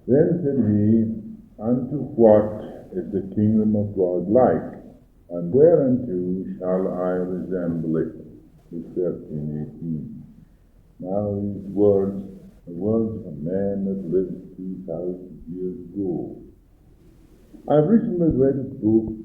Then said he, Unto what is the kingdom of God like? And whereunto shall I resemble it? Verse 13, 18. Now these words, the words of a man that lived 2,000 years ago. I've recently read a book,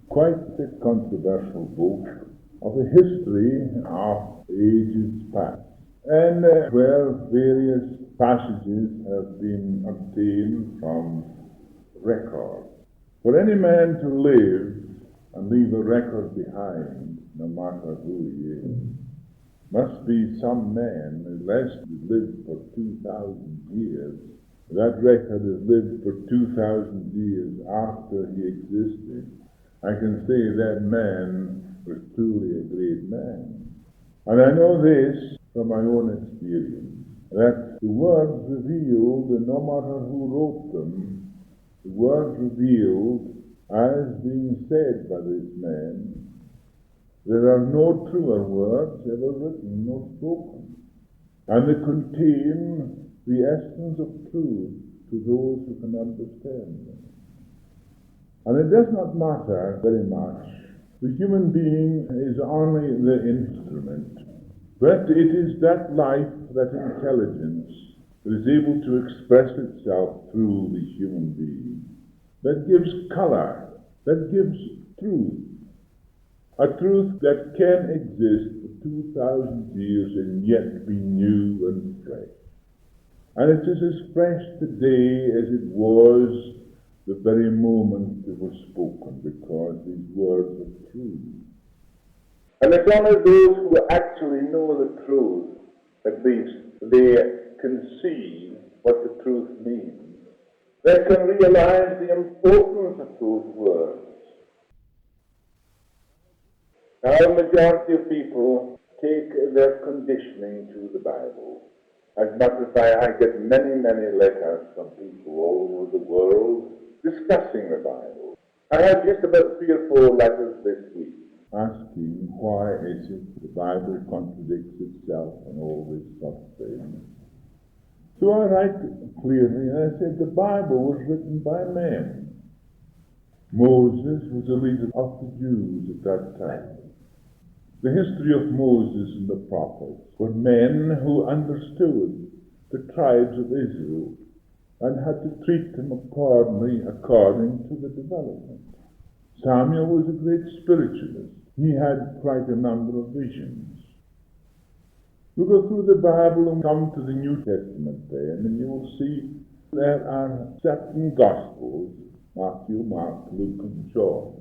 quite a controversial book, of the history of ages past, and where various passages have been obtained from records. For any man to live and leave a record behind, no matter who he is, must be some man, unless he lived for 2,000 years. That record has lived for 2,000 years after he existed. I can say that man was truly a great man. And I know this from my own experience, that the words revealed, and no matter who wrote them, the words revealed as being said by this man, there are no truer words ever written nor spoken. And they contain the essence of truth to those who can understand them. And it does not matter very much. The human being is only the instrument. But it is that life, that intelligence, that is able to express itself through the human being, that gives color, that gives truth. A truth that can exist for 2,000 years and yet be new and fresh. And it is as fresh today as it was the very moment it was spoken, because these words are true. And it's only those who actually know the truth, at least they can see what the truth means. They can realize the importance of those words. Now, the majority of people take their conditioning to the Bible. As a matter of fact, I get many, many letters from people all over the world discussing the Bible. I have just about 3 or 4 letters this week asking why is it the Bible contradicts itself and all this sort of thing. So I write clearly, and I said the Bible was written by men. Moses was the leader of the Jews at that time. The history of Moses and the prophets were men who understood the tribes of Israel and had to treat them according to the development. Samuel was a great spiritualist. He had quite a number of visions. You go through the Bible and come to the New Testament then, and you will see there are certain Gospels, Matthew, Mark, Luke, and John.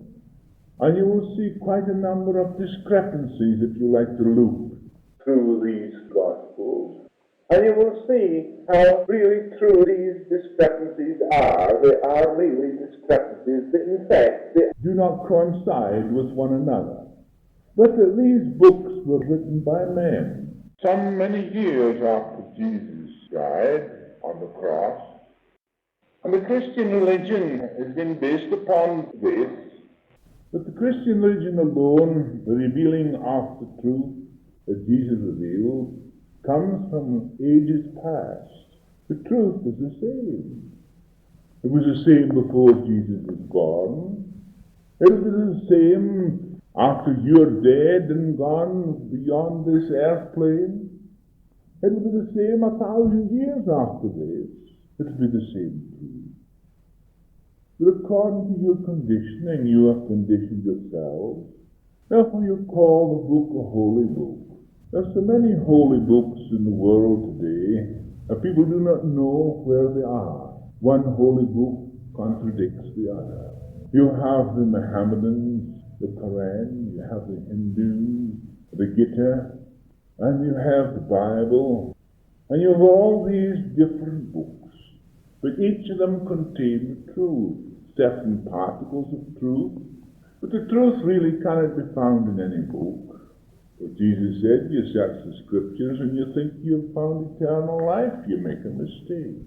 And you will see quite a number of discrepancies, if you like to look through these Gospels. And you will see how really true these discrepancies are. They are really discrepancies that, in fact, they do not coincide with one another. But these books were written by men. Some many years after Jesus died on the cross. And the Christian religion has been based upon this. But the Christian religion alone, the revealing of the truth that Jesus revealed, comes from ages past. The truth is the same. It was the same before Jesus was born. It was the same after you're dead and gone beyond this earth plane. It will be the same 1,000 years after this. It will be the same truth. But according to your conditioning, you have conditioned yourselves. Therefore you call the book a holy book. There are so many holy books in the world today that people do not know where they are. One holy book contradicts the other. You have the Mohammedans, the Quran, you have the Hindus, the Gita, and you have the Bible, and you have all these different books. But each of them contain the truth, certain particles of truth, but the truth really cannot be found in any book. But Jesus said, you search the Scriptures and you think you have found eternal life, you make a mistake.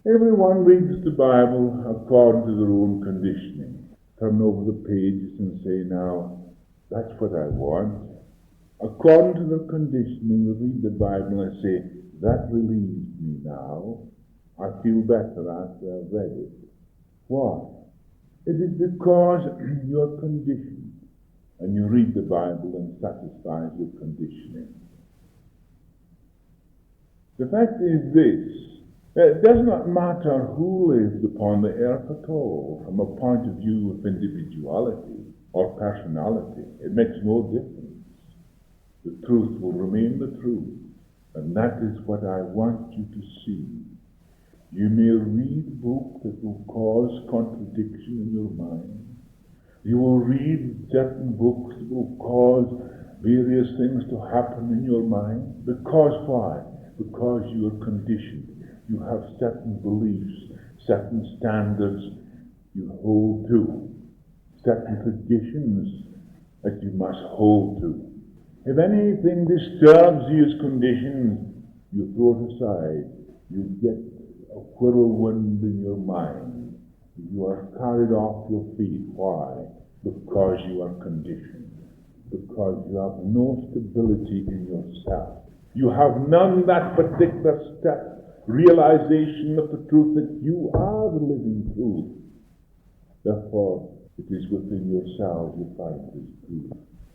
Everyone reads the Bible according to their own conditioning. Turn over the pages and say, now, that's what I want. According to their conditioning, they read the Bible and say, that relieves me now. I feel better after I've read it. Why? It is because you're conditioned, and you read the Bible and satisfies your conditioning. The fact is this: it does not matter who lives upon the earth at all, from a point of view of individuality or personality. It makes no difference. The truth will remain the truth, and that is what I want you to see. You may read books that will cause contradiction in your mind. You will read certain books that will cause various things to happen in your mind. Because why? Because you are conditioned. You have certain beliefs, certain standards you hold to, certain traditions that you must hold to. If anything disturbs these conditions, you throw it aside. You get a whirlwind in your mind. You are carried off your feet. Why? Because you are conditioned. Because you have no stability in yourself. You have none that particular step, realization of the truth that you are the living truth. Therefore, it is within yourself you find this truth,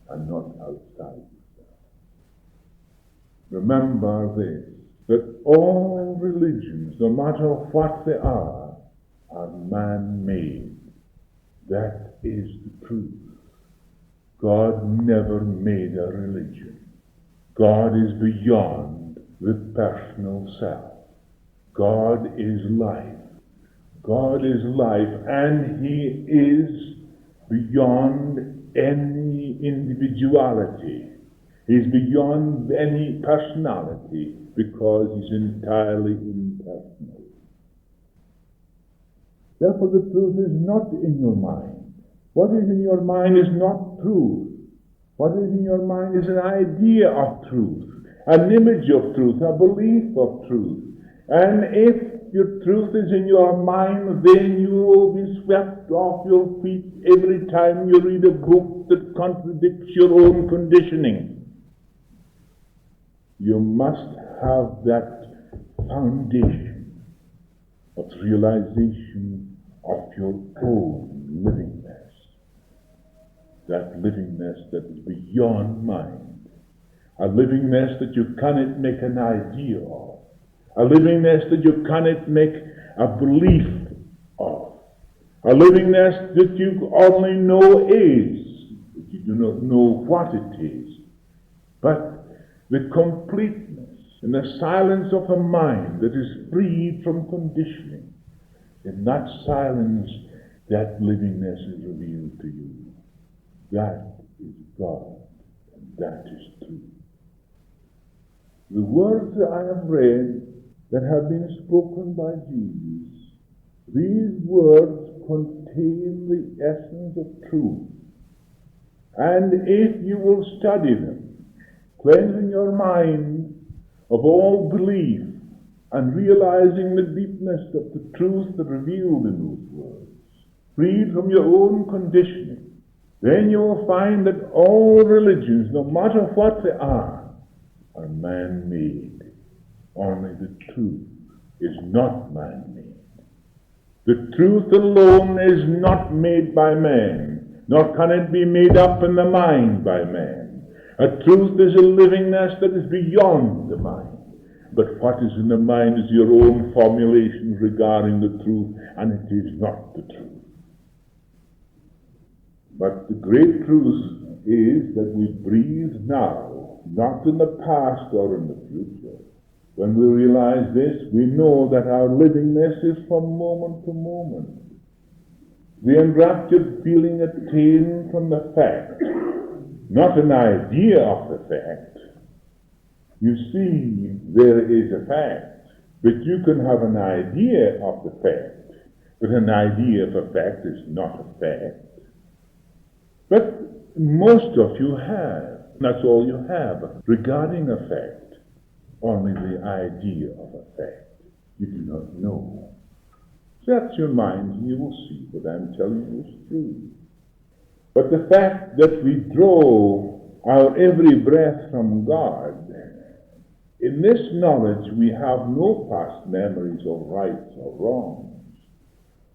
and not outside yourself. Remember this, that all religions, no matter what they are man-made. That is the truth. God never made a religion. God is beyond the personal self. God is life. God is life, and He is beyond any individuality. He's beyond any personality, because He's entirely impersonal. Therefore, the truth is not in your mind. What is in your mind is not truth. What is in your mind is an idea of truth, an image of truth, a belief of truth. And if your truth is in your mind, then you will be swept off your feet every time you read a book that contradicts your own conditioning. You must have that foundation of realization of your own livingness. That livingness that is beyond mind. A livingness that you cannot make an idea of. A livingness that you cannot make a belief of. A livingness that you only know is, but you do not know what it is. But the completeness and the silence of a mind that is freed from conditioning. In that silence, that livingness is revealed to you. That is God, and that is truth. The words that I have read that have been spoken by Jesus, these words contain the essence of truth. And if you will study them, cleansing your mind of all belief and realizing the deepness of the truth that revealed in those words, freed from your own conditioning, then you will find that all religions, no matter what they are man-made. Only the truth is not man-made. The truth alone is not made by man, nor can it be made up in the mind by man. A truth is a livingness that is beyond the mind. But what is in the mind is your own formulation regarding the truth, and it is not the truth. But the great truth is that we breathe now, not in the past or in the future. When we realize this, we know that our livingness is from moment to moment. The enraptured feeling attained from the fact, not an idea of the fact. You see, there is a fact, but you can have an idea of the fact, but an idea of a fact is not a fact. But most of you have, that's all you have, regarding a fact, only the idea of a fact. You do not know. Search your mind and you will see what I'm telling you is true. But the fact that we draw our every breath from God In this knowledge we have no past memories of rights or wrongs,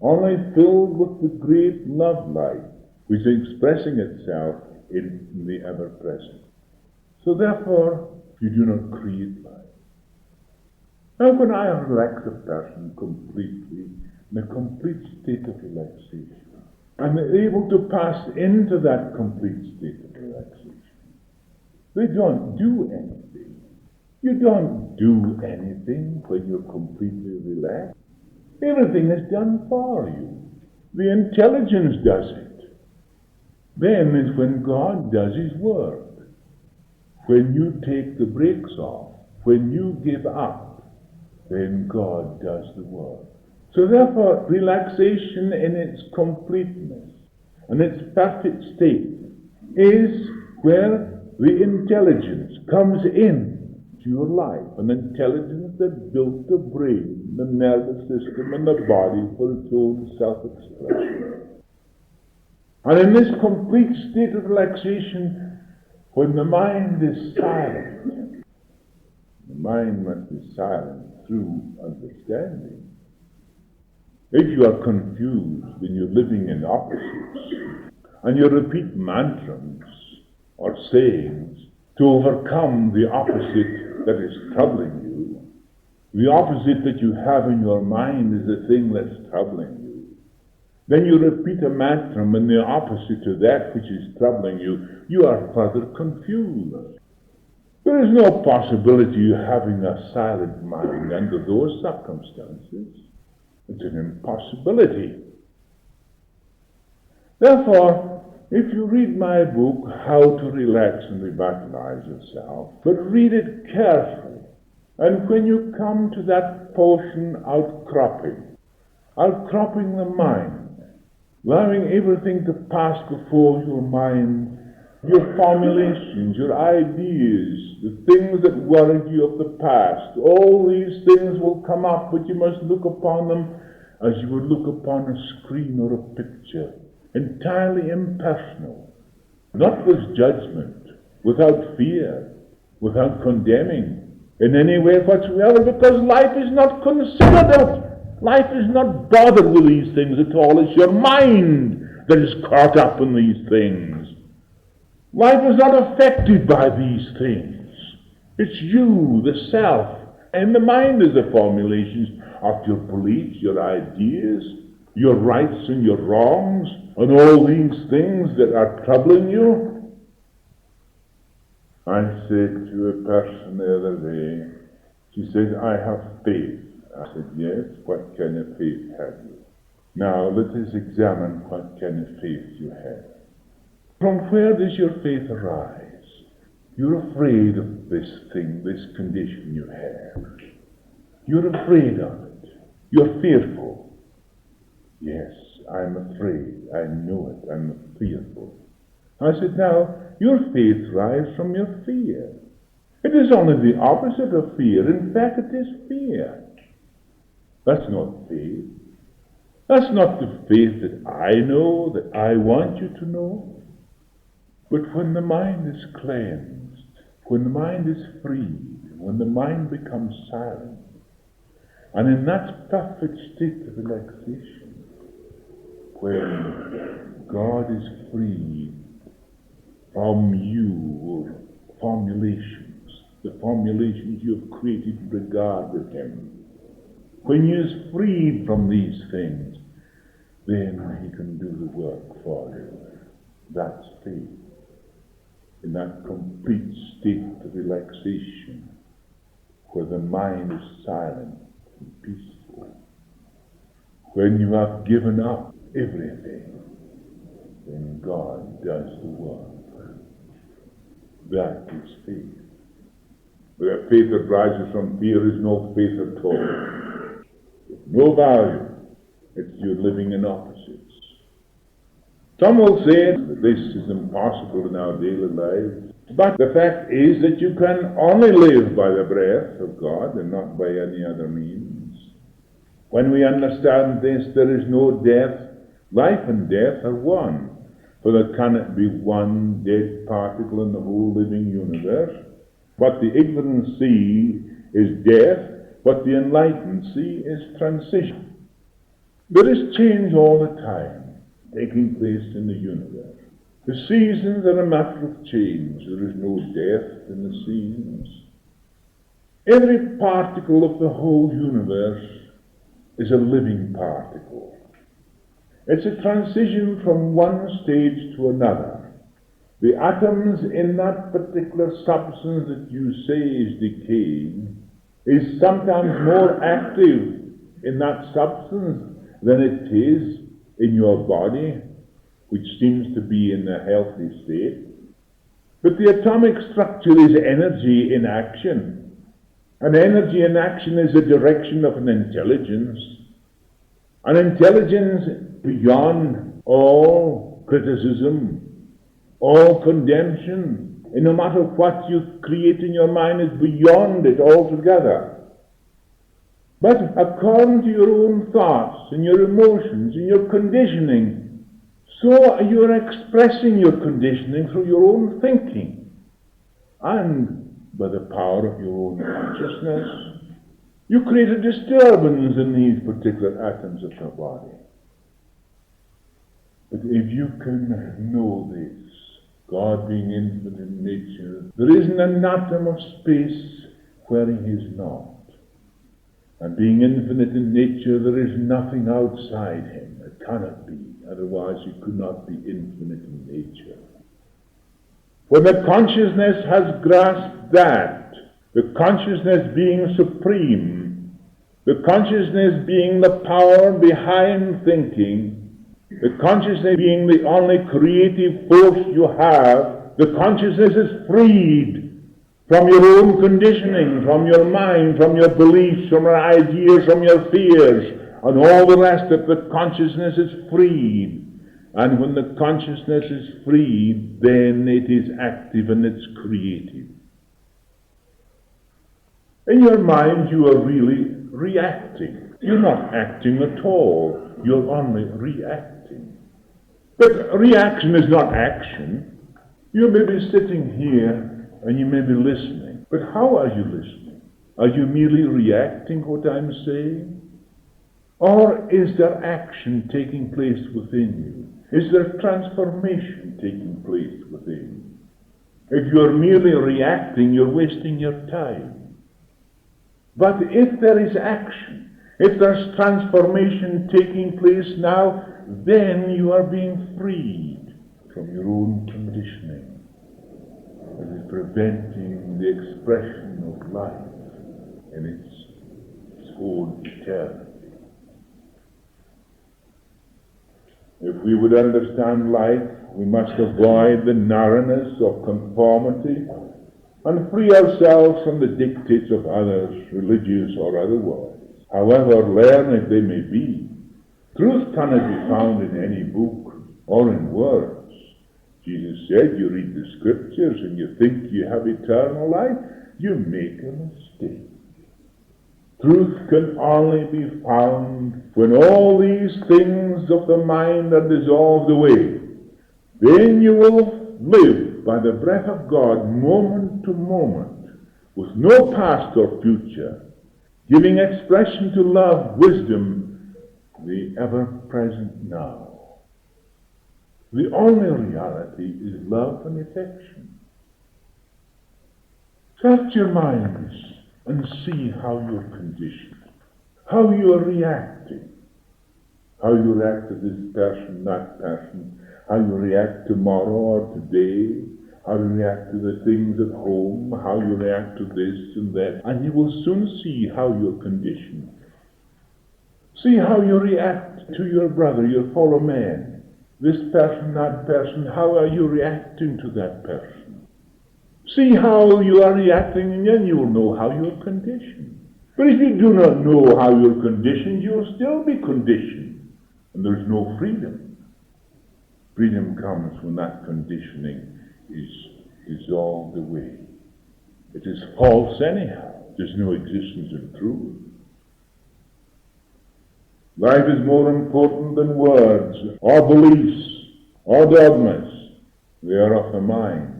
only filled with the great love light which is expressing itself in the ever-present. So therefore, you do not create life. How can I relax a person completely, in a complete state of relaxation? I'm able to pass into that complete state of relaxation. They don't do anything. You don't do anything when you're completely relaxed. Everything is done for you. The intelligence does it. Then is when God does His work. When you take the brakes off, when you give up, then God does the work. So therefore, relaxation in its completeness and its perfect state is where the intelligence comes in to your life, an intelligence that built the brain, the nervous system, and the body for its own self-expression. And in this complete state of relaxation, when the mind is silent, the mind must be silent through understanding. If you are confused and you're living in opposites, and you repeat mantras or sayings to overcome the opposite that is troubling you, the opposite that you have in your mind is the thing that's troubling you. Then you repeat a mantra and the opposite to that which is troubling you, you are further confused. There is no possibility of having a silent mind under those circumstances. It's an impossibility. Therefore, if you read my book, How to Relax and Revitalize Yourself, but read it carefully, and when you come to that portion outcropping the mind, allowing everything to pass before your mind, your formulations, your ideas, the things that worried you of the past, all these things will come up, but you must look upon them as you would look upon a screen or a picture, entirely impersonal, not with judgment, without fear, without condemning in any way whatsoever, because life is not considered it. Life is not bothered with these things at all. It's your mind that is caught up in these things. Life is not affected by these things. It's you, the self, and the mind is the formulations of your beliefs, your ideas, your rights and your wrongs, and all these things that are troubling you. I said to a person the other day, she said, I have faith. I said, yes, what kind of faith have you? Now let us examine what kind of faith you have. From where does your faith arise? You're afraid of this thing, this condition you have. You're afraid of it. You're fearful. Yes, I'm afraid. I know it. I'm fearful. I said, now, your faith rises from your fear. It is only the opposite of fear. In fact, it is fear. That's not faith. That's not the faith that I know, that I want you to know. But when the mind is cleansed, when the mind is freed, when the mind becomes silent, and in that perfect state of relaxation, when God is freed from you formulations, the formulations you have created in regard with Him, when He is freed from these things, then He can do the work for you. That's faith. In that complete state of relaxation, where the mind is silent and peaceful, when you have given up everything, then God does the work. That is faith. But a faith that rises from fear is no faith at all. It's no value. It's you're living in opposites. Some will say that this is impossible in our daily lives. But the fact is that you can only live by the breath of God and not by any other means. When we understand this, there is no death. Life and death are one. For there cannot be one dead particle in the whole living universe. What the ignorant see is death, what the enlightened see is transition. There is change all the time taking place in the universe. The seasons are a matter of change. There is no death in the seasons. Every particle of the whole universe is a living particle. It's a transition from one stage to another. The atoms in that particular substance that you say is decaying is sometimes more active in that substance than it is in your body, which seems to be in a healthy state. But the atomic structure is energy in action. And energy in action is a direction of an intelligence beyond all criticism, all condemnation. And no matter what you create in your mind is beyond it altogether. But according to your own thoughts and your emotions and your conditioning, so you are expressing your conditioning through your own thinking. And by the power of your own consciousness, you create a disturbance in these particular atoms of your body. But if you can know this, God being infinite in nature, there isn't an atom of space where He is not. And being infinite in nature, there is nothing outside Him. It cannot be. Otherwise, He could not be infinite in nature. When the consciousness has grasped that, the consciousness being supreme, the consciousness being the power behind thinking, the consciousness being the only creative force you have, the consciousness is freed from your own conditioning, from your mind, from your beliefs, from your ideas, from your fears, and all the rest of the consciousness is freed. And when the consciousness is freed, then it is active and it's creative. In your mind, you are really reacting. You're not acting at all. You're only reacting. But reaction is not action. You may be sitting here and you may be listening. But how are you listening? Are you merely reacting what I'm saying? Or is there action taking place within you? Is there transformation taking place within? If you're merely reacting, you're wasting your time. But if there is action, if there's transformation taking place now, then you are being freed from your own conditioning. It is preventing the expression of life in its own eternity. If we would understand life, we must avoid the narrowness of conformity and free ourselves from the dictates of others, religious or otherwise, however learned they may be. Truth cannot be found in any book or in words. Jesus said, you read the scriptures and you think you have eternal life, you make a mistake. Truth can only be found when all these things of the mind are dissolved away. Then you will live by the breath of God moment to moment, with no past or future, giving expression to love, wisdom, the ever-present now. The only reality is love and affection. Search your minds and see how you're conditioned, how you are reacting, how you react to this person, that person, how you react tomorrow or today, how you react to the things at home, how you react to this and that, and you will soon see how you're conditioned. See how you react to your brother, your fellow man, this person, that person, how are you reacting to that person? See how you are reacting, and then you will know how you are conditioned. But if you do not know how you are conditioned, you will still be conditioned. And there is no freedom. Freedom comes when that conditioning is dissolved away. It is false anyhow. There's no existence in truth. Life is more important than words, or beliefs, or dogmas. They are of the mind.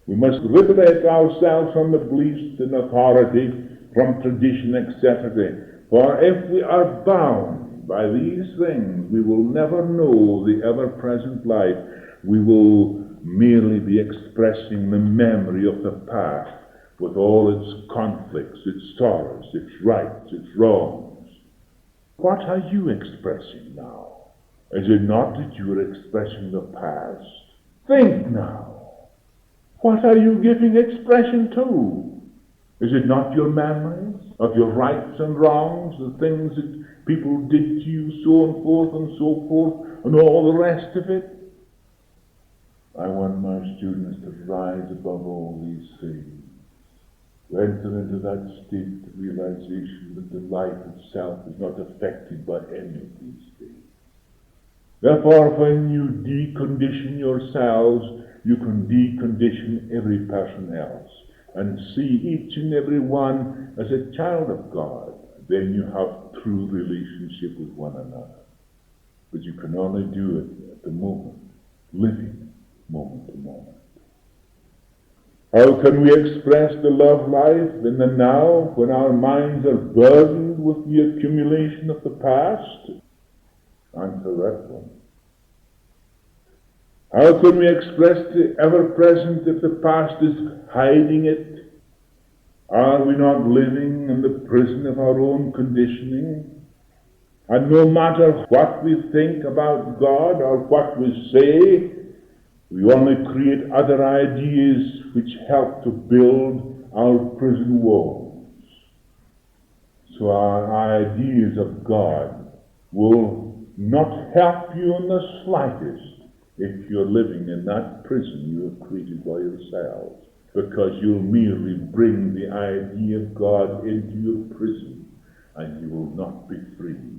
We must liberate ourselves from the beliefs in authority, from tradition, etc. For if we are bound by these things, we will never know the ever-present life. We will merely be expressing the memory of the past with all its conflicts, its sorrows, its rights, its wrongs. What are you expressing now? Is it not that you are expressing the past? Think now. What are you giving expression to? Is it not your memories of your rights and wrongs, the things that people did to you, so and so forth, and all the rest of it? I want my students to rise above all these things, to enter into that state of realization that the life itself is not affected by any of these things. Therefore, when you decondition yourselves, you can decondition every person else and see each and every one as a child of God. Then you have true relationship with one another. But you can only do it at the moment, living moment to moment. How can we express the love life in the now when our minds are burdened with the accumulation of the past? Answer that one. How can we express the ever-present if the past is hiding it? Are we not living in the prison of our own conditioning? And no matter what we think about God or what we say, we only create other ideas which help to build our prison walls. So our ideas of God will not help you in the slightest if you're living in that prison you have created by yourselves, because you'll merely bring the idea of God into your prison and you will not be free.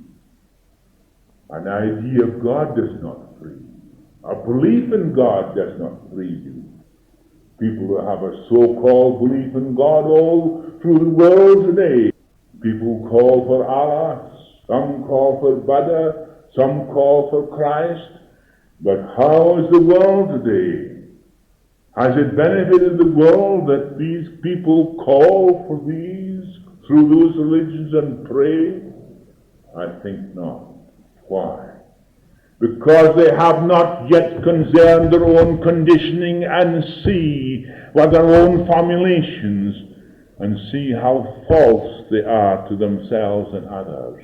An idea of God does not free. A belief in God does not free you. People who have a so-called belief in God all through the world today. People call for Allah, some call for Buddha, some call for Christ. But how is the world today? Has it benefited the world that these people call for these through those religions and pray? I think not. Why? Because they have not yet concerned their own conditioning and see what their own formulations and see how false they are to themselves and others.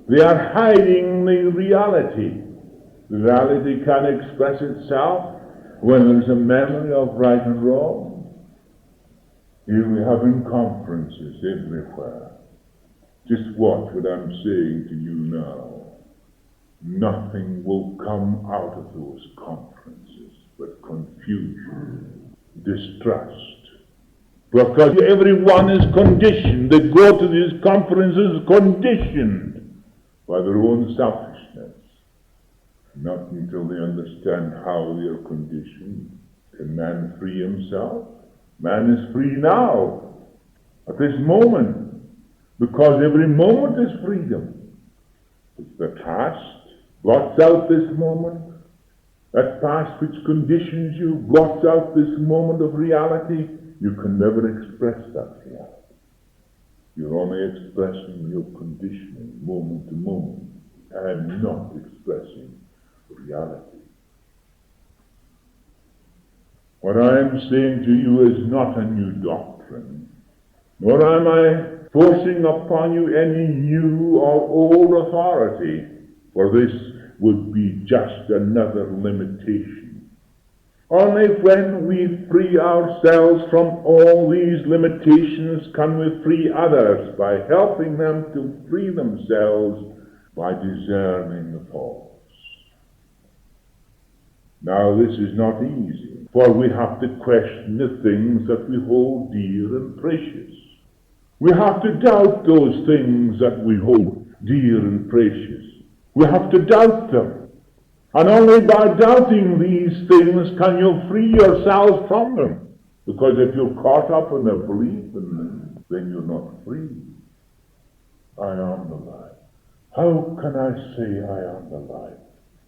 They are hiding the reality. The reality can express itself when there's a memory of right and wrong. Here we have in conferences everywhere. Just watch what I'm saying to you now. Nothing will come out of those conferences but confusion, distrust. Because everyone is conditioned. They go to these conferences conditioned by their own selfishness. Not until they understand how they are conditioned can man free himself. Man is free now, at this moment, because every moment is freedom. If the past blots out this moment, that past which conditions you blots out this moment of reality, you can never express that reality. You're only expressing your conditioning moment to moment and not expressing reality. What I am saying to you is not a new doctrine, nor am I forcing upon you any new or old authority, for this would be just another limitation. Only when we free ourselves from all these limitations can we free others by helping them to free themselves by discerning the false. Now this is not easy, for we have to question the things that we hold dear and precious. We have to doubt those things that we hold dear and precious. We have to doubt them. And only by doubting these things can you free yourselves from them. Because if you're caught up in a belief in them, then you're not free. I am the light. How can I say I am the light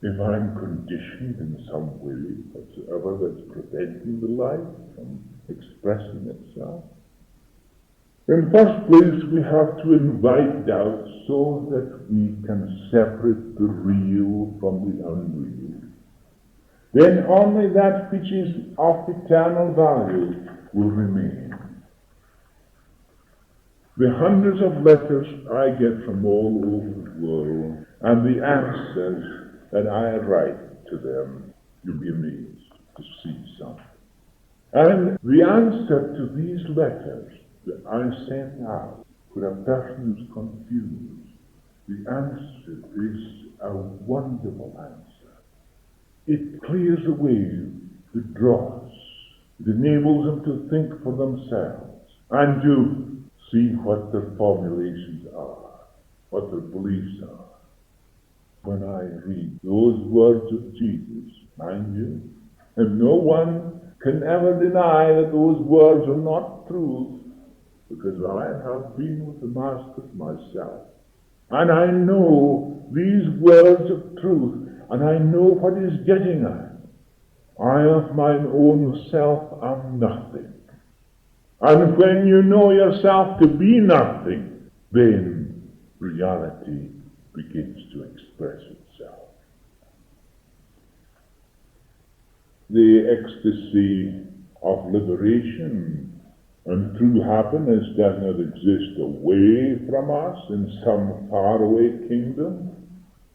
if I'm conditioned in some way whatsoever that's preventing the life from expressing itself? In the first place, we have to invite doubt so that we can separate the real from the unreal. Then only that which is of eternal value will remain. The hundreds of letters I get from all over the world and the answers that I write to them, you'll be amazed to see some. And the answer to these letters that I send out for a person who's confused, the answer is a wonderful answer. It clears away the dross. It enables them to think for themselves and to see what their formulations are, what their beliefs are. When I read those words of Jesus, mind you, and no one can ever deny that those words are not truth, because I have been with the Master myself, and I know these words of truth, and I know what he's getting at. I of mine own self am nothing. And when you know yourself to be nothing, then reality begins to express itself. The ecstasy of liberation and true happiness does not exist away from us in some faraway kingdom.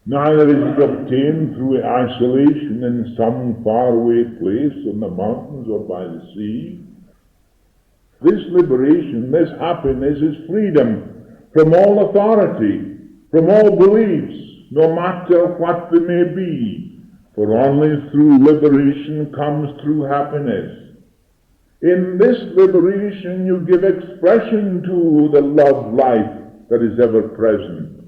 Neither is it obtained through isolation in some faraway place on the mountains or by the sea. This liberation, this happiness is freedom from all authority, from all beliefs, no matter what they may be, for only through liberation comes true happiness. In this liberation you give expression to the love life that is ever present,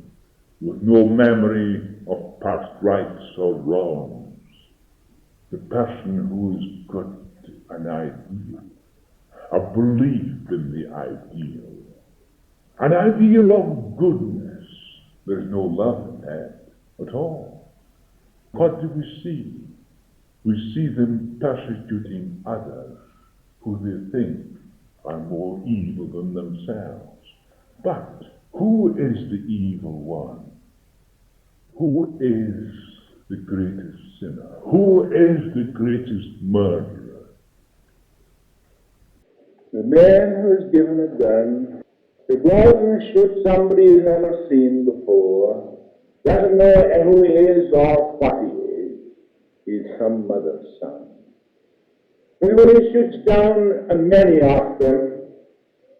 with no memory of past rights or wrongs. The person who has got an ideal, a belief in the ideal, an ideal of goodness. There's no love in that at all. What do we see? We see them persecuting others who they think are more evil than themselves. But who is the evil one? Who is the greatest sinner? Who is the greatest murderer? The man who is given a gun to go out and shoot somebody he's never seen before, doesn't know who he is or what he is. He's some mother's son. And when he shoots down many of them,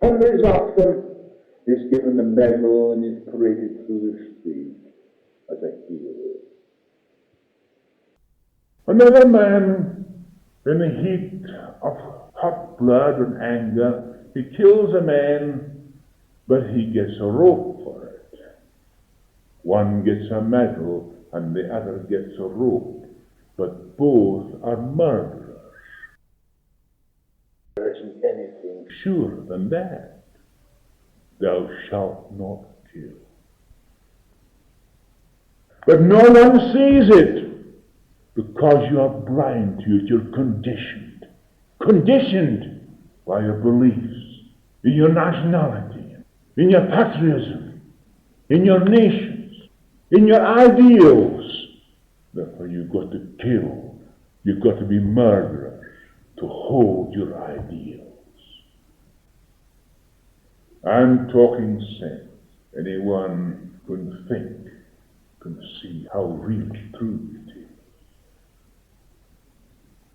hundreds of them, he's given a medal and he's paraded through the street as a hero. Another man, in the heat of hot blood and anger, he kills a man, but he gets a rope for it. One gets a medal and the other gets a rope, but both are murderers. There isn't anything Surer than that. Thou shalt not kill. But no one sees it because you are blind to it. You're conditioned. Conditioned by your beliefs, in your nationality, in your patriotism, in your nations, in your ideals. Therefore you've got to kill. You've got to be murderers to hold your ideals. I'm talking sense. Anyone can think, can see how really true it is.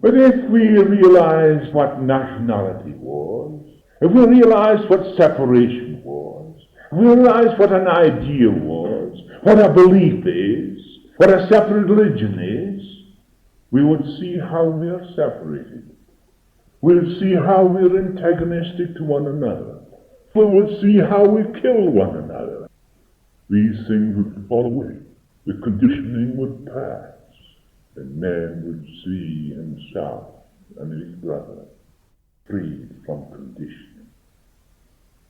But if we realize what nationality was, if we realize what separation was, if we realize what an ideal was, what a belief is, what a separate religion is, we would see how we are separated. We'll see how we're antagonistic to one another. We will see how we kill one another. These things would fall away. The conditioning would pass. And man would see himself and his brother freed from conditioning.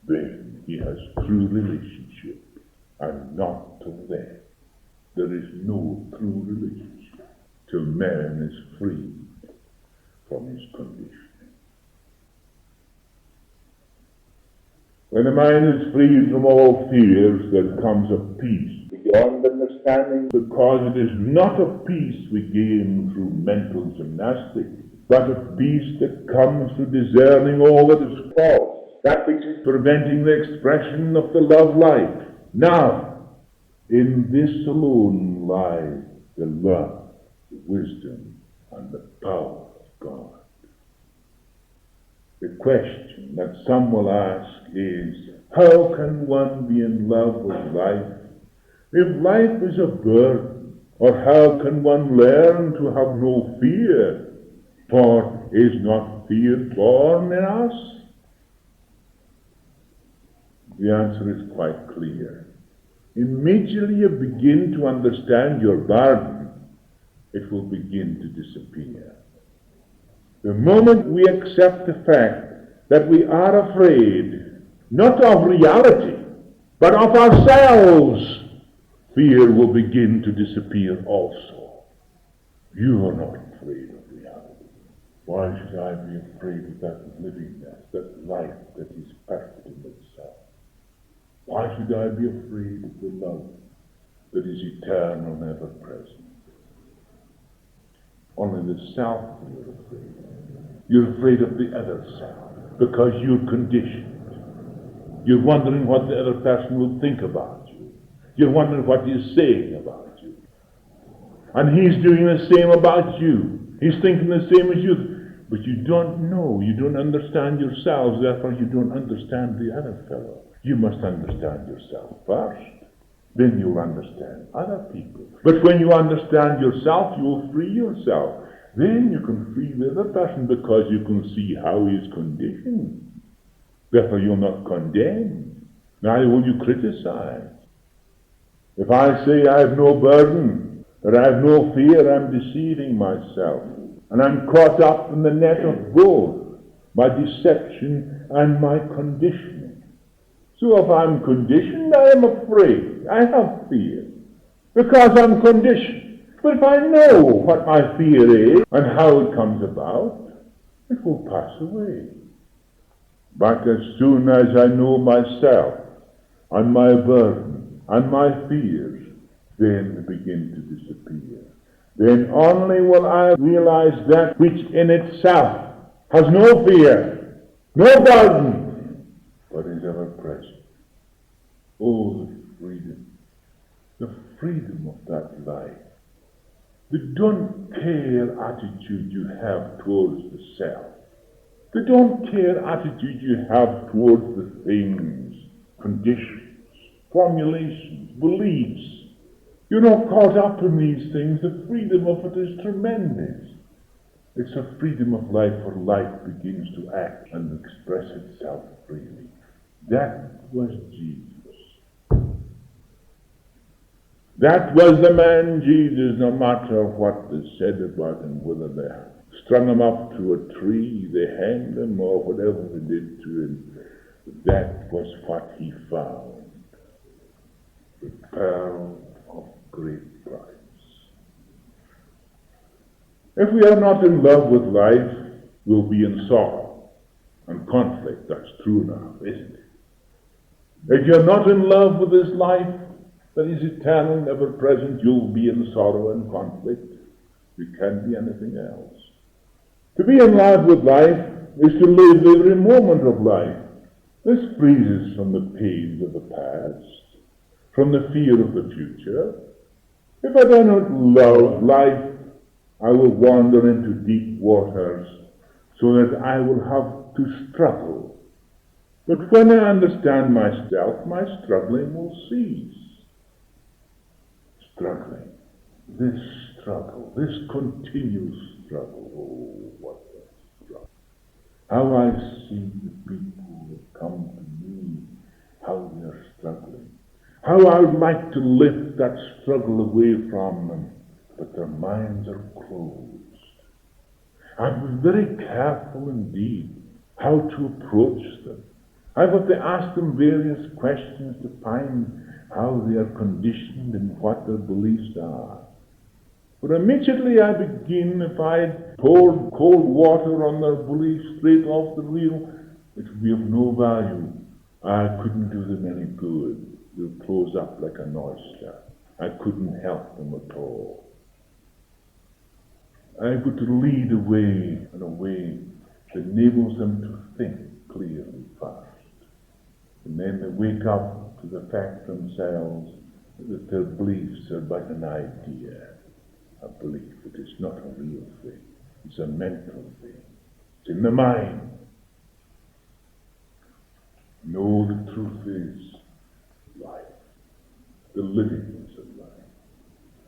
Then he has true relationship, and not till then there is no true relationship. till man is freed from his condition. When the mind is freed from all fears, there comes a peace beyond understanding, because it is not a peace we gain through mental gymnastics, but a peace that comes through discerning all that is false, that which is preventing the expression of the love life. Now, in this alone lies the love, the wisdom, and the power of God. The question that some will ask is, how can one be in love with life if life is a burden? Or how can one learn to have no fear? For is not fear born in us? The answer is quite clear. Immediately you begin to understand your burden, it will begin to disappear. The moment we accept the fact that we are afraid, not of reality, but of ourselves, fear will begin to disappear also. You are not afraid of reality. Why should I be afraid of that livingness, that life that is perfect in itself? Why should I be afraid of the love that is eternal, never present? Only the self you're afraid of. You're afraid of the other self because you're conditioned. You're wondering what the other person will think about you. You're wondering what he's saying about you. And he's doing the same about you. He's thinking the same as you. But you don't know. You don't understand yourselves. Therefore, you don't understand the other fellow. You must understand yourself first. Then you'll understand other people. But when you understand yourself, you'll free yourself. Then you can free the other person because you can see how he is conditioned. Therefore, you'll not condemn. Neither will you criticize. If I say I have no burden, that I have no fear, I'm deceiving myself. And I'm caught up in the net of both my deception and my conditioning. So if I'm conditioned, I am afraid. I have fear. Because I'm conditioned. But if I know what my fear is and how it comes about, it will pass away. But as soon as I know myself and my burden and my fears, then they begin to disappear. Then only will I realize that which in itself has no fear, no burden, but is ever present. Oh, the freedom of that life. The don't care attitude you have towards the self. The don't care attitude you have towards the things, conditions, formulations, beliefs. You're not caught up in these things. The freedom of it is tremendous. It's a freedom of life where life begins to act and express itself freely. That was Jesus. That was the man Jesus, no matter what they said about him, whether they strung him up to a tree, they hanged him, or whatever they did to him. That was what he found. The pearl of great price. If we are not in love with life, we'll be in sorrow and conflict. That's true now, isn't it? If you're not in love with this life that is eternal, never present, you'll be in sorrow and conflict. You can't be anything else. To be in love with life is to live every moment of life. This frees us from the pains of the past, from the fear of the future. If I do not love life, I will wander into deep waters so that I will have to struggle. But when I understand myself, my struggling will cease. Struggling. This struggle, this continuous struggle. Oh, what a struggle. How I see the people who come to me, how they are struggling. How I would like to lift that struggle away from them, but their minds are closed. I've been very careful indeed how to approach them. I've got to ask them various questions to find how they are conditioned and what their beliefs are. For immediately I begin, if I poured cold water on their belief straight off the reel, it would be of no value. I couldn't do them any good. They'll close up like an oyster. I couldn't help them at all. I would lead a way in a way that enables them to think clearly first. And then they wake up to the fact themselves that their beliefs are but an idea. A belief. It is not a real thing. It's a mental thing. It's in the mind. No, the truth is life. The livingness of life.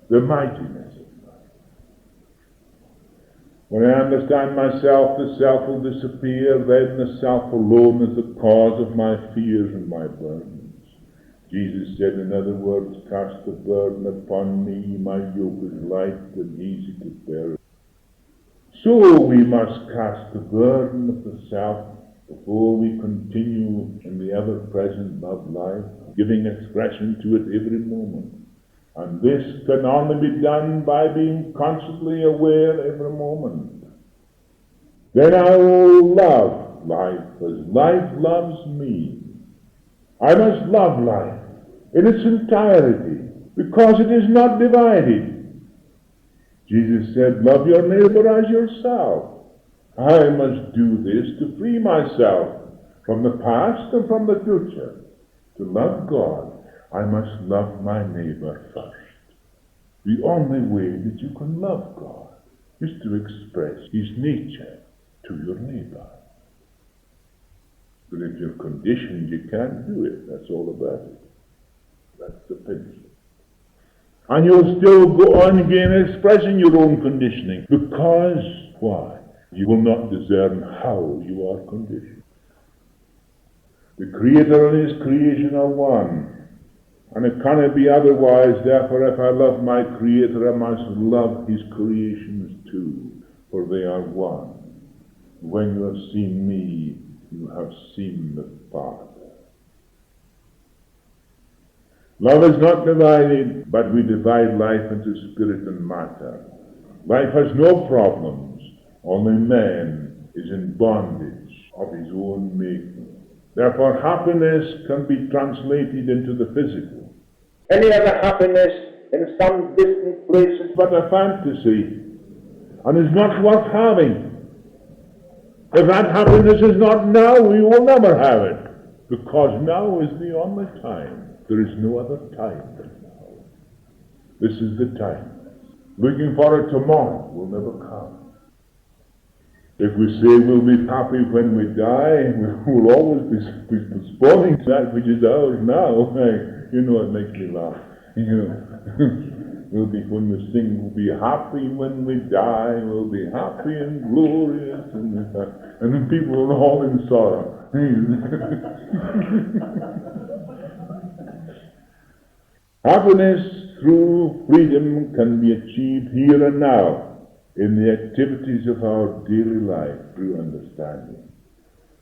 The mightiness of life. When I understand myself, the self will disappear. Then the self alone is the cause of my fears and my burdens. Jesus said, in other words, cast the burden upon me, my yoke is light and easy to bear. So we must cast the burden of the self before we continue in the ever-present love life, giving expression to it every moment. And this can only be done by being constantly aware every moment. Then I will love life as life loves me. I must love life in its entirety, because it is not divided. Jesus said, love your neighbor as yourself. I must do this to free myself from the past and from the future. To love God, I must love my neighbor first. The only way that you can love God is to express his nature to your neighbor. But if you're conditioned, you can't do it. That's all about it. That's the principle. And you'll still go on again expressing your own conditioning. Because, why? You will not discern how you are conditioned. The Creator and his creation are one. And it cannot be otherwise. Therefore, if I love my Creator, I must love his creations too. For they are one. When you have seen me, you have seen the Father. Love is not divided, but we divide life into spirit and matter. Life has no problems, only man is in bondage of his own making. Therefore, happiness can be translated into the physical. Any other happiness in some distant place is but a fantasy, and is not worth having. If that happiness is not now, we will never have it, because now is the only time. There is no other time than now. This is the time. Looking for a tomorrow will never come. If we say we'll be happy when we die, we'll always be postponing that which is ours now. You know, it makes me laugh. We'll be, when we sing, we'll be happy when we die, we'll be happy and glorious, and then people are all in sorrow. Happiness through freedom can be achieved here and now in the activities of our daily life through understanding.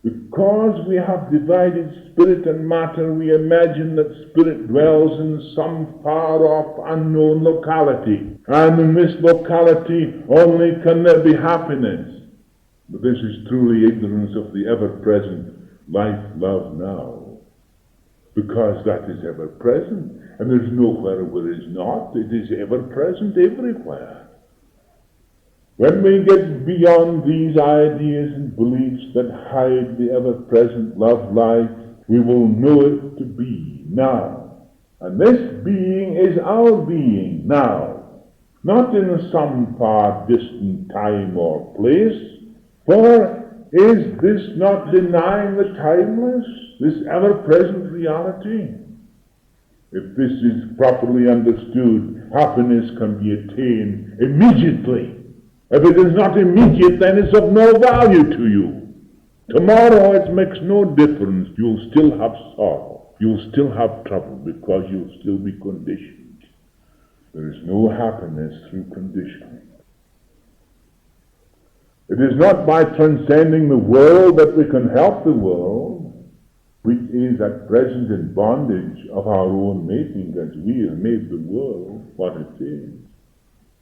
Because we have divided spirit and matter, we imagine that spirit dwells in some far-off, unknown locality. And in this locality only can there be happiness. But this is truly ignorance of the ever-present life, love, now. Because that is ever-present. And there's nowhere where it is not. It is ever-present everywhere. When we get beyond these ideas and beliefs that hide the ever-present love life, we will know it to be now. And this being is our being now, not in some far distant time or place. For is this not denying the timeless, this ever-present reality? If this is properly understood, happiness can be attained immediately. If it is not immediate, then it's of no value to you. Tomorrow it makes no difference. You'll still have sorrow. You'll still have trouble because you'll still be conditioned. There is no happiness through conditioning. It is not by transcending the world that we can help the world, which is at present in bondage of our own making, as we have made the world what it is.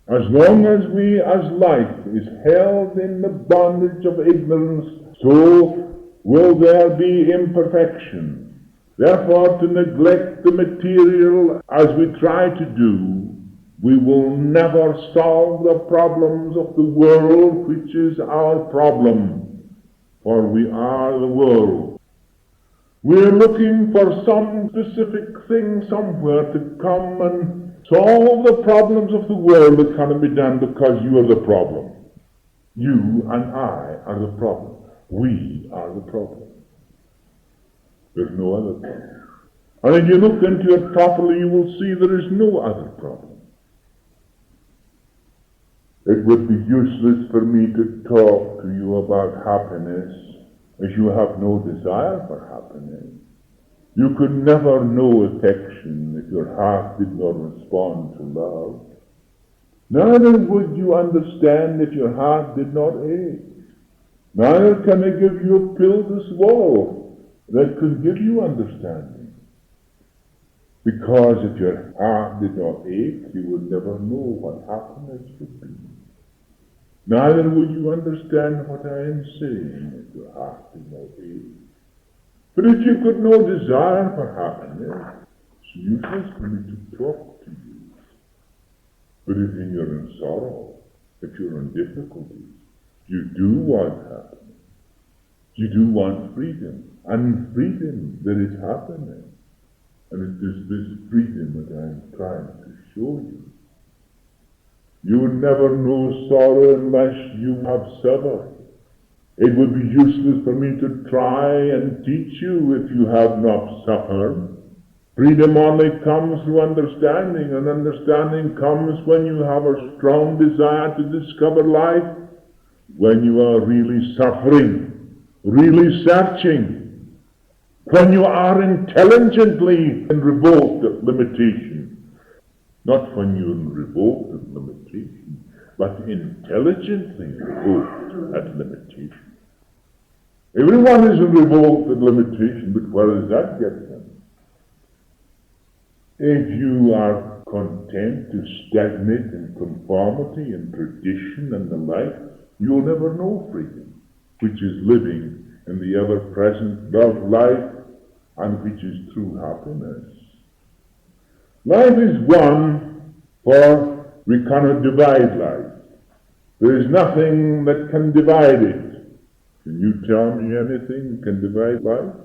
As long as we as life is held in the bondage of ignorance, so will there be imperfection. Therefore, to neglect the material as we try to do, we will never solve the problems of the world, which is our problem, for we are the world. We are looking for some specific thing somewhere to come and solve the problems of the world that cannot be done because you are the problem. You and I are the problem. We are the problem. There's no other problem. And if you look into it properly, you will see there is no other problem. It would be useless for me to talk to you about happiness as you have no desire for happiness. You could never know affection if your heart did not respond to love. Neither would you understand if your heart did not ache. Neither can I give you a pill to swallow that could give you understanding. Because if your heart did not ache, you would never know what happiness would be. Neither would you understand what I am saying if your heart did not ache. But if you could no desire for happiness, it's useless for me to talk to you. But if you're in sorrow, if you're in difficulties, you do want happiness. You do want freedom. And in freedom there is happiness. And it is this freedom that I am trying to show you. You will never know sorrow unless you have suffered. It would be useless for me to try and teach you if you have not suffered. Freedom only comes through understanding, and understanding comes when you have a strong desire to discover life, when you are really suffering, really searching, when you are intelligently in revolt at limitation, not when you're in revolt at limitation, but intelligently revolt at limitation. Everyone is in revolt at limitation, but where does that get them? If you are content to stagnate in conformity and tradition and the like, you'll never know freedom, which is living in the ever-present love life and which is true happiness. Life is one, for we cannot divide life. There is nothing that can divide it. Can you tell me anything that can divide life?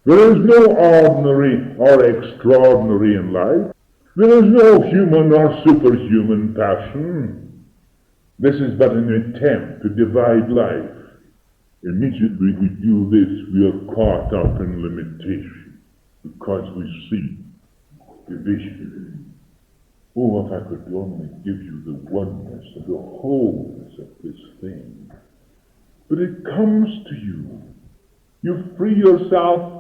There is no ordinary or extraordinary in life. There is no human or superhuman passion. This is but an attempt to divide life. Immediately we do this, we are caught up in limitation because we see division. Oh, if I could only give you the oneness and the wholeness of this thing. But it comes to you. You free yourself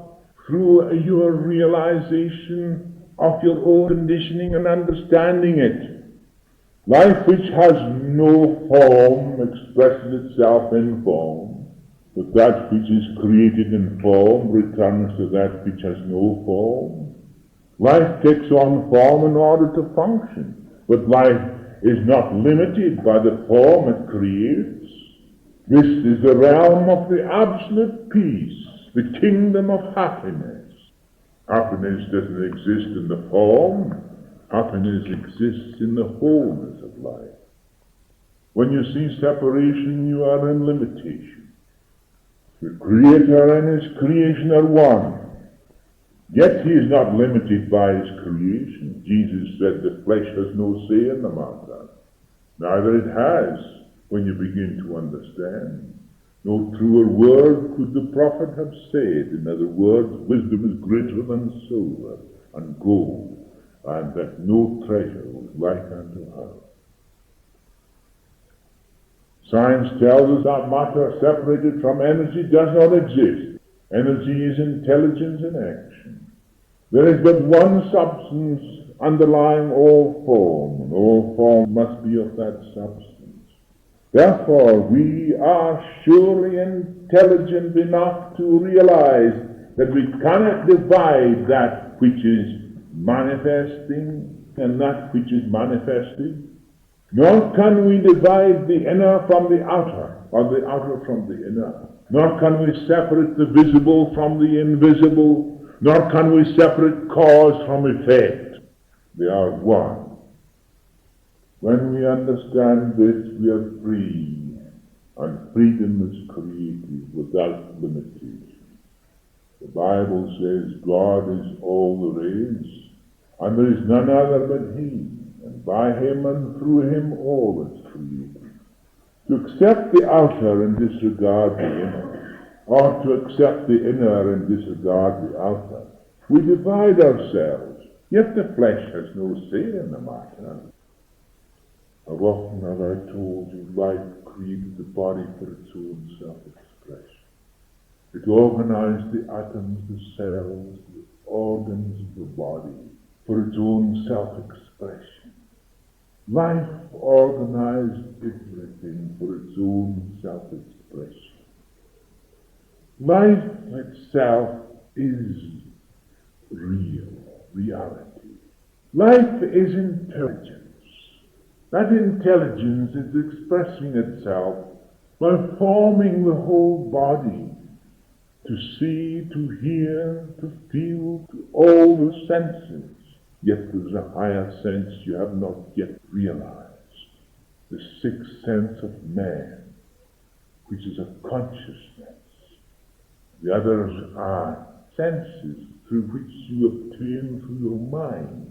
through your realization of your own conditioning and understanding it. Life which has no form expresses itself in form, but that which is created in form returns to that which has no form. Life takes on form in order to function, but life is not limited by the form it creates. This is the realm of the absolute peace, the kingdom of happiness. Happiness doesn't exist in the form. Happiness exists in the wholeness of life. When you see separation, you are in limitation. The Creator and His creation are one. Yet He is not limited by His creation. Jesus said the flesh has no say in the matter. Neither it has, when you begin to understand. No truer word could the prophet have said. In other words, wisdom is greater than silver and gold, and that no treasure was like unto her. Science tells us that matter separated from energy does not exist. Energy is intelligence in action. There is but one substance underlying all form, and all form must be of that substance. Therefore, we are surely intelligent enough to realize that we cannot divide that which is manifesting and that which is manifested. Nor can we divide the inner from the outer, or the outer from the inner. Nor can we separate the visible from the invisible, nor can we separate cause from effect. They are one. When we understand this, we are free, and freedom is created without limitation. The Bible says God is all there is, and there is none other but He, and by Him and through Him all is created. To accept the outer and disregard the inner, or to accept the inner and disregard the outer, we divide ourselves, yet the flesh has no say in the matter. How often have I told you life created the body for its own self-expression. It organized the atoms, the cells, the organs of the body for its own self-expression. Life organized everything for its own self-expression. Life itself is reality. Life is intelligence. That intelligence is expressing itself by forming the whole body to see, to hear, to feel, to all the senses. Yet there is a higher sense you have not yet realized, the sixth sense of man, which is a consciousness. The others are senses through which you obtain through your mind.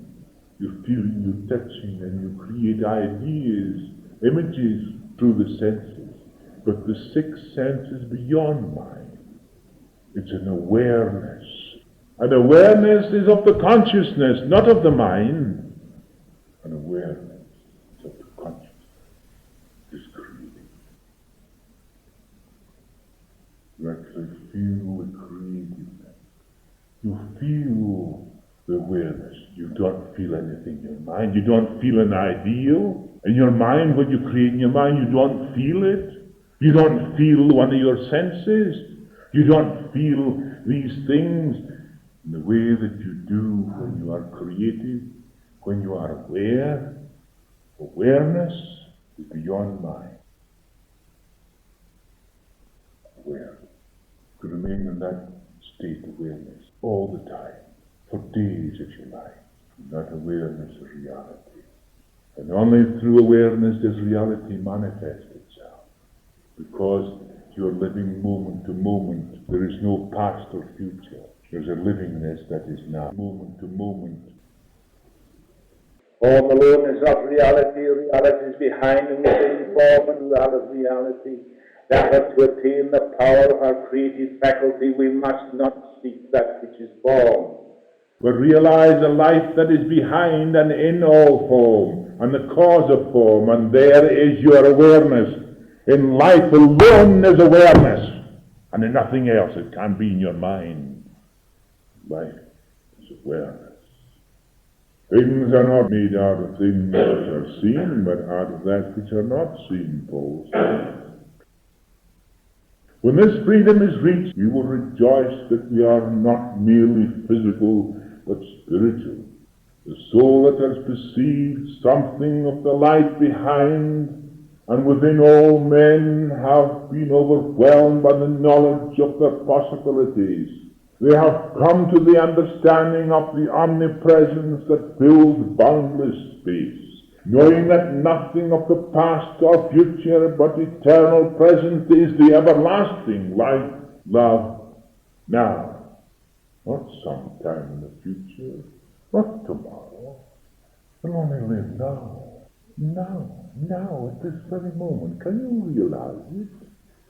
You're feeling, you're touching, and you create ideas, images through the senses. But the sixth sense is beyond mind. It's an awareness. An awareness is of the consciousness, not of the mind. An awareness is of the consciousness. It is creating. You actually feel the creativeness. You feel the awareness. You don't feel anything in your mind. You don't feel an ideal in your mind. What you create in your mind, you don't feel it. You don't feel one of your senses. You don't feel these things in the way that you do when you are creative, when you are aware. Awareness is beyond mind. Aware. To remain in that state of awareness all the time, for days if you like. That awareness of reality. And only through awareness does reality manifest itself. Because you're living moment to moment. There is no past or future. There's a livingness that is now, moment to moment. Form alone is not reality. Reality is behind and within form and reality. That to attain the power of our creative faculty, we must not seek that which is form, but realize a life that is behind and in all form, and the cause of form, and there is your awareness. In life alone is awareness, and in nothing else. It can't be in your mind. Life is awareness. Things are not made out of things that are seen, but out of that which are not seen, Paul says. When this freedom is reached, we will rejoice that we are not merely physical, but spiritual. The soul that has perceived something of the light behind and within all men have been overwhelmed by the knowledge of their possibilities. They have come to the understanding of the omnipresence that fills boundless space, knowing that nothing of the past or future but eternal present is the everlasting life, love, now. Not sometime in the future, not tomorrow, but only live now. Now, at this very moment. Can you realize it?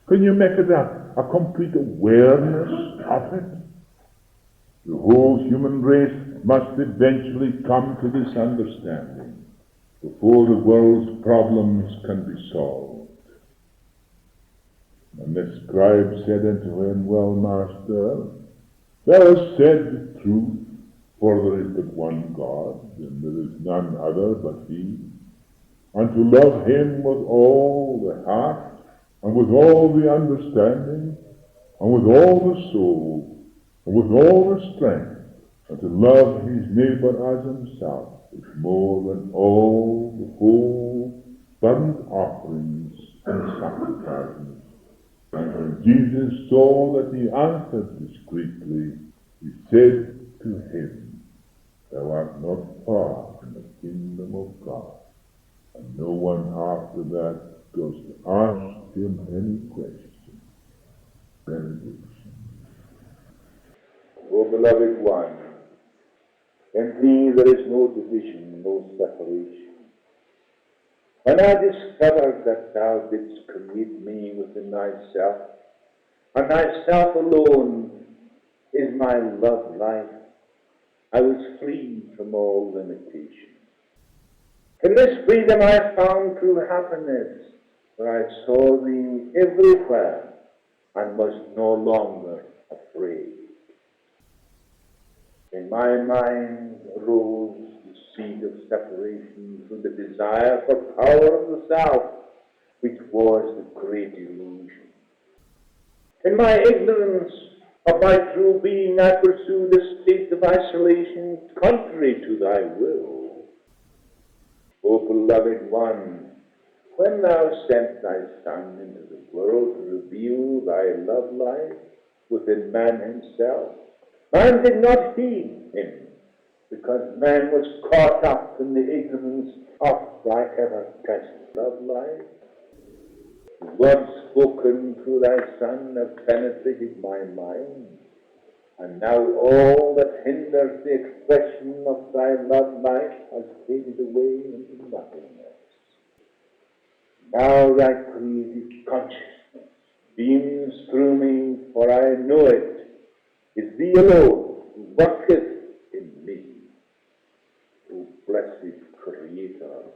Can you make it a complete awareness of it? The whole human race must eventually come to this understanding before the world's problems can be solved. And the scribe said unto him, Well, Master, thou hast said the truth, for there is but one God, and there is none other but He. And to love Him with all the heart, and with all the understanding, and with all the soul, and with all the strength, and to love his neighbor as himself is more than all the whole burnt offerings and sacrifices. And when Jesus saw that he answered discreetly, he said to him, Thou art not far from the kingdom of God. And no one after that goes to ask him any question. Benediction. O beloved one, in thee there is no division, no separation. When I discovered that thou didst create me within thyself, and thyself alone is my love life, I was free from all limitation. In this freedom I found true happiness, for I saw thee everywhere and was no longer afraid. In my mind arose the seed of separation through the desire for power of the self, which was the great illusion. In my ignorance of my true being, I pursued a state of isolation contrary to thy will. O beloved one, when thou sent thy Son into the world to reveal thy love life within man himself, man did not heed him, because man was caught up in the ignorance of thy ever-present love life. The words spoken through thy Son have penetrated my mind, and now all that hinders the expression of thy love life has faded away into nothingness. Now thy creative consciousness beams through me, for I know it is thee alone who worketh in me. O blessed Creator,